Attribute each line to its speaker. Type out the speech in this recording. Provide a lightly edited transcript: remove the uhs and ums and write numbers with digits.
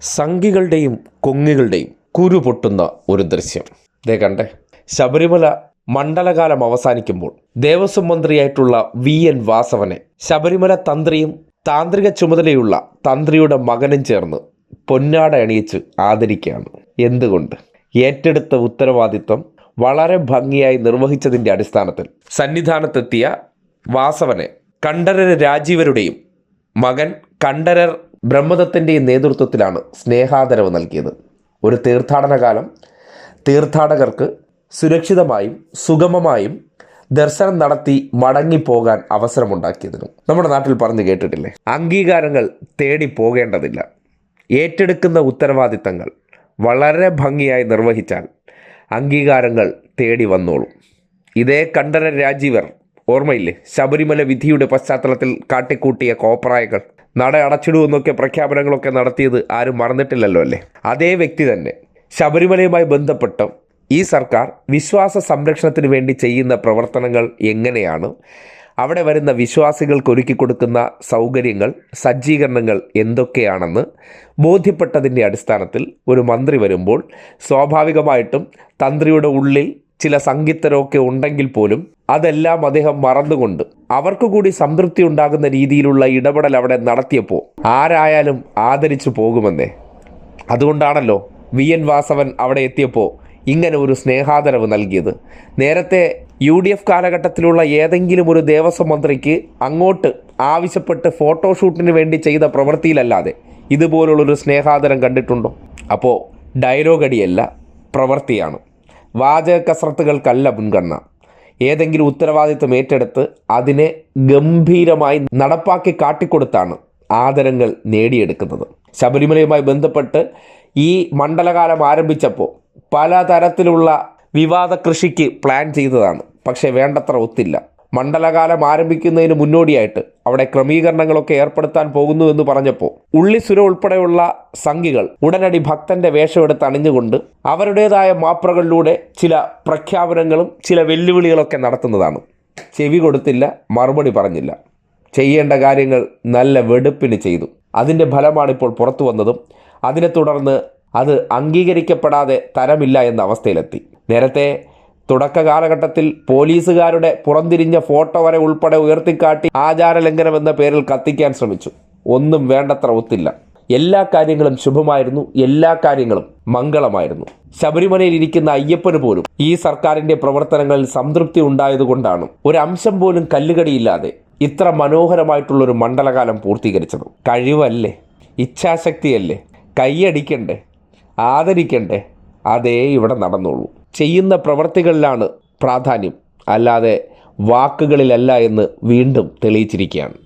Speaker 1: സംഘികളുടെയും കൊങ്ങികളുടെയും കുരു പൊട്ടുന്ന ഒരു ദൃശ്യം ദേ കണ്ടേ. ശബരിമല മണ്ഡലകാലം അവസാനിക്കുമ്പോൾ ദേവസ്വം മന്ത്രിയായിട്ടുള്ള VN വാസവനെ ശബരിമല തന്ത്രിയും താന്ത്രിക ചുമതലയുള്ള തന്ത്രിയുടെ മകനും ചേർന്ന് പൊന്നാട അണിയിച്ച് ആദരിക്കുകയാണ്. എന്തുകൊണ്ട്? ഏറ്റെടുത്ത ഉത്തരവാദിത്വം വളരെ ഭംഗിയായി നിർവഹിച്ചതിൻ്റെ അടിസ്ഥാനത്തിൽ സന്നിധാനത്തെത്തിയ വാസവനെ കണ്ഠരർ രാജീവരുടെയും മകൻ കണ്ഠരർ ബ്രഹ്മദത്തിൻ്റെയും നേതൃത്വത്തിലാണ് സ്നേഹാദരവ് നൽകിയത്. ഒരു തീർത്ഥാടന കാലം തീർത്ഥാടകർക്ക് സുരക്ഷിതമായും സുഗമമായും ദർശനം നടത്തി മടങ്ങിപ്പോകാൻ അവസരമുണ്ടാക്കിയതിനും നമ്മുടെ നാട്ടിൽ പറഞ്ഞു കേട്ടിട്ടില്ലേ, അംഗീകാരങ്ങൾ തേടി പോകേണ്ടതില്ല. ഏറ്റെടുക്കുന്ന ഉത്തരവാദിത്തങ്ങൾ വളരെ ഭംഗിയായി നിർവഹിച്ചാൽ അംഗീകാരങ്ങൾ തേടി വന്നോളും. ഇതേ കണ്ഠരർ രാജീവർ ഓർമ്മയില്ലേ? ശബരിമല വിധിയുടെ പശ്ചാത്തലത്തിൽ കാട്ടിക്കൂട്ടിയ കോപ്രായങ്ങൾ, നട അടച്ചിടുമെന്നൊക്കെ പ്രഖ്യാപനങ്ങളൊക്കെ നടത്തിയത് ആരും മറന്നിട്ടില്ലല്ലോ അല്ലേ? അതേ വ്യക്തി തന്നെ ശബരിമലയുമായി ബന്ധപ്പെട്ട് ഈ സർക്കാർ വിശ്വാസ സംരക്ഷണത്തിന് വേണ്ടി ചെയ്യുന്ന പ്രവർത്തനങ്ങൾ എങ്ങനെയാണ്, അവിടെ വരുന്ന വിശ്വാസികൾക്ക് ഒരുക്കി കൊടുക്കുന്ന സൗകര്യങ്ങൾ സജ്ജീകരണങ്ങൾ എന്തൊക്കെയാണെന്ന് ബോധ്യപ്പെട്ടതിൻ്റെ അടിസ്ഥാനത്തിൽ ഒരു മന്ത്രി വരുമ്പോൾ സ്വാഭാവികമായിട്ടും തന്ത്രിയുടെ ഉള്ളിൽ ചില സംഗീതരൊക്കെ ഉണ്ടെങ്കിൽ പോലും അതെല്ലാം അദ്ദേഹം മറന്നുകൊണ്ട് അവർക്ക് കൂടി സംതൃപ്തി ഉണ്ടാകുന്ന രീതിയിലുള്ള ഇടപെടൽ അവിടെ നടത്തിയപ്പോൾ ആരായാലും ആദരിച്ചു പോകുമെന്നേ. അതുകൊണ്ടാണല്ലോ VN വാസവൻ അവിടെ എത്തിയപ്പോൾ ഇങ്ങനെ ഒരു സ്നേഹാദരവ് നൽകിയത്. നേരത്തെ UDF കാലഘട്ടത്തിലുള്ള ഏതെങ്കിലും ഒരു ദേവസ്വം മന്ത്രിക്ക് അങ്ങോട്ട് ആവശ്യപ്പെട്ട് ഫോട്ടോഷൂട്ടിന് വേണ്ടി ചെയ്ത പ്രവൃത്തിയിലല്ലാതെ ഇതുപോലുള്ളൊരു സ്നേഹാദരം കണ്ടിട്ടുണ്ടോ? അപ്പോൾ ഡയലോഗ് അടിയല്ല, പ്രവൃത്തിയാണ്. വാചക കസരത്തുകൾക്കല്ല മുൻഗണന. ഏതെങ്കിലും ഉത്തരവാദിത്വം ഏറ്റെടുത്ത് അതിനെ ഗംഭീരമായി നടപ്പാക്കി കാട്ടിക്കൊടുത്താണ് ആദരങ്ങൾ നേടിയെടുക്കുന്നത്. ശബരിമലയുമായി ബന്ധപ്പെട്ട് ഈ മണ്ഡലകാലം ആരംഭിച്ചപ്പോൾ പലതരത്തിലുള്ള വിവാദ കൃഷിക്ക് പ്ലാൻ ചെയ്തതാണ്. പക്ഷേ വേണ്ടത്ര ഒത്തില്ല. മണ്ഡലകാലം ആരംഭിക്കുന്നതിന് മുന്നോടിയായിട്ട് അവിടെ ക്രമീകരണങ്ങളൊക്കെ ഏർപ്പെടുത്താൻ പോകുന്നു എന്ന് പറഞ്ഞപ്പോൾ ഉള്ളിസുര ഉൾപ്പെടെയുള്ള സംഘികൾ ഉടനടി ഭക്തന്റെ വേഷമെടുത്ത് അണിഞ്ഞുകൊണ്ട് അവരുടേതായ മാപ്രകളിലൂടെ ചില പ്രഖ്യാപനങ്ങളും ചില വെല്ലുവിളികളൊക്കെ നടത്തുന്നതാണ്. ചെവി കൊടുത്തില്ല, മറുപടി പറഞ്ഞില്ല. ചെയ്യേണ്ട കാര്യങ്ങൾ നല്ല വെടുപ്പിന് ചെയ്തു. അതിൻ്റെ ഫലമാണിപ്പോൾ പുറത്തു വന്നതും അതിനെ തുടർന്ന് അത് അംഗീകരിക്കപ്പെടാതെ തരമില്ല എന്ന അവസ്ഥയിലെത്തി. നേരത്തെ തുടക്ക കാലഘട്ടത്തിൽ പോലീസുകാരുടെ പുറംതിരിഞ്ഞ ഫോട്ടോ വരെ ഉൾപ്പെടെ ഉയർത്തിക്കാട്ടി ആചാരലംഘനം എന്ന പേരിൽ കത്തിക്കാൻ ശ്രമിച്ചു. ഒന്നും വേണ്ടത്ര ഒത്തില്ല. എല്ലാ കാര്യങ്ങളും ശുഭമായിരുന്നു, എല്ലാ കാര്യങ്ങളും മംഗളമായിരുന്നു. ശബരിമലയിൽ ഇരിക്കുന്ന അയ്യപ്പന് പോലും ഈ സർക്കാരിൻ്റെ പ്രവർത്തനങ്ങളിൽ സംതൃപ്തി ഉണ്ടായതുകൊണ്ടാണ് ഒരു അംശം പോലും കല്ലുകടിയില്ലാതെ ഇത്ര മനോഹരമായിട്ടുള്ളൊരു മണ്ഡലകാലം പൂർത്തീകരിച്ചത്. കഴിവല്ലേ, ഇച്ഛാശക്തിയല്ലേ, കൈയടിക്കണ്ടേ, ആദരിക്കണ്ടേ? അതേ ഇവിടെ നടന്നുള്ളൂ. ചെയ്യുന്ന പ്രവർത്തികളിലാണ് പ്രാധാന്യം, അല്ലാതെ വാക്കുകളിലല്ല എന്ന് വീണ്ടും തെളിയിച്ചിരിക്കുകയാണ്.